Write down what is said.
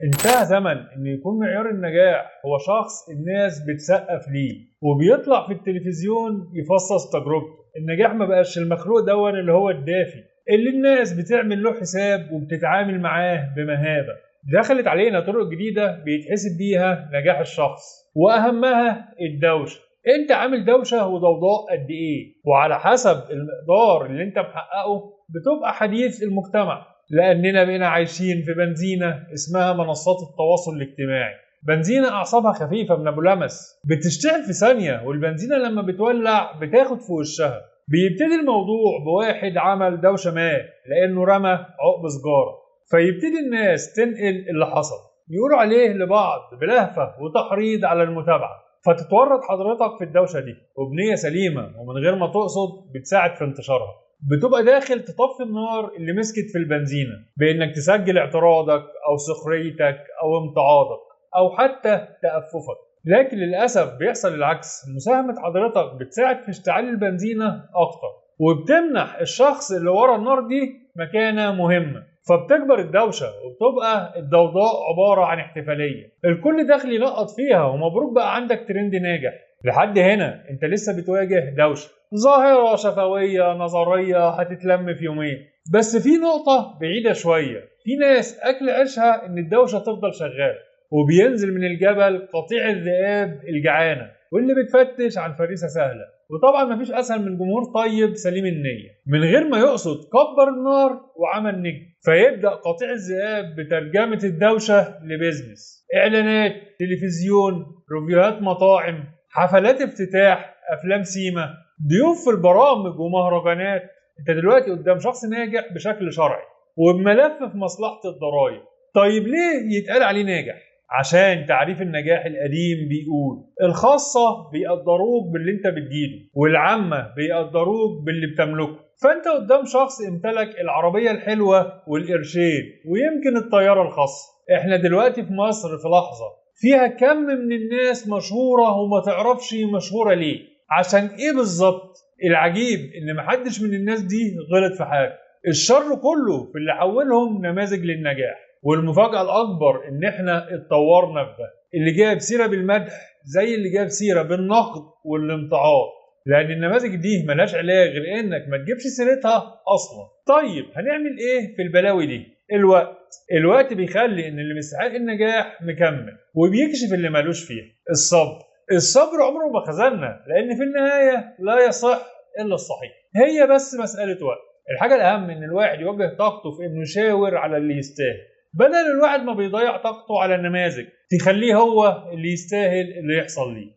انتهى زمن ان يكون معيار النجاح هو شخص الناس بتسقف ليه وبيطلع في التلفزيون يفصص تجربته. النجاح ما بقاش المخلوق دون اللي هو الدافي اللي الناس بتعمل له حساب وبتتعامل معاه بمهابة. دخلت علينا طرق جديدة بيتحسب بيها نجاح الشخص، واهمها الدوشة. انت عامل دوشة وضوضاء قد ايه، وعلى حسب المقدار اللي انت محققه بتبقى حديث المجتمع. لأننا بقينا عايشين في بنزينة اسمها منصات التواصل الاجتماعي. بنزينة أعصابها خفيفة من أبو لمس، بتشتعل في ثانية، والبنزينة لما بتولع بتاخد في وشها. بيبتدي الموضوع بواحد عمل دوشة ما لأنه رمى عقب سجارة، فيبتدي الناس تنقل اللي حصل، يقولوا عليه لبعض بلهفة وتحريض على المتابعة، فتتورط حضرتك في الدوشة دي وبنية سليمة ومن غير ما تقصد بتساعد في انتشارها. بتبقى داخل تطفي النار اللي مسكت في البنزينة بإنك تسجل اعتراضك أو سخريتك أو امتعاضك أو حتى تأففك. لكن للأسف بيحصل العكس، مساهمة حضرتك بتساعد في اشتعال البنزينة أكتر، وبتمنح الشخص اللي ورا النار دي مكانة مهمة، فبتكبر الدوشة وبتبقى الضوضاء عبارة عن احتفالية الكل داخل ينقط فيها، ومبروك بقى عندك ترند ناجح. لحد هنا انت لسه بتواجه دوشة، ظاهرة شفوية نظرية هتتلم في يومين. بس في نقطة بعيدة شوية، في ناس أكل عيشها إن الدوشة تفضل شغالة، وبينزل من الجبل قطيع الذئاب الجعانة واللي بتفتش عن فريسة سهلة. وطبعا مفيش أسهل من جمهور طيب سليم النية من غير ما يقصد كبر النار وعمل نجم. فيبدأ قطيع الذئاب بترجمة الدوشة لبزنس، إعلانات، تلفزيون، ريفيوهات مطاعم، حفلات افتتاح، أفلام سيما، ضيوف في البرامج ومهرجانات. انت دلوقتي قدام شخص ناجح بشكل شرعي وبملف في مصلحة الضرائب. طيب ليه يتقال عليه ناجح؟ عشان تعريف النجاح القديم بيقول الخاصة بيقدروك باللي انت بتجيله، والعامة بيقدروك باللي بتملكه. فانت قدام شخص امتلك العربية الحلوة والقرشين ويمكن الطيارة الخاصة. احنا دلوقتي في مصر في لحظة فيها كم من الناس مشهورة وما تعرفش مشهورة ليه. عشان ايه بالظبط؟ العجيب ان محدش من الناس دي غلط في حاجة، الشر كله في اللي حولهم نماذج للنجاح. والمفاجأة الأكبر إن إحنا اتطورنا في ده، اللي جاب سيرة بالمدح زي اللي جاب سيرة بالنقد والامتعاض، لأن النماذج دي ملهاش علاج غير إنك ما تجيبش سيرتها أصلا. طيب هنعمل إيه في البلاوي دي؟ الوقت بيخلي إن اللي مستحق النجاح مكمل وبيكشف اللي مالوش فيها. الصبر عمره ما خذلنا، لأن في النهاية لا يصح إلا الصحيح، هي بس مسألة وقت. الحاجة الأهم إن الواحد يوجه طاقته في إنه يشاور على اللي يستاهل، بدل الواحد ما بيضيع طاقته على النماذج تخليه هو اللي يستاهل اللي يحصل ليه.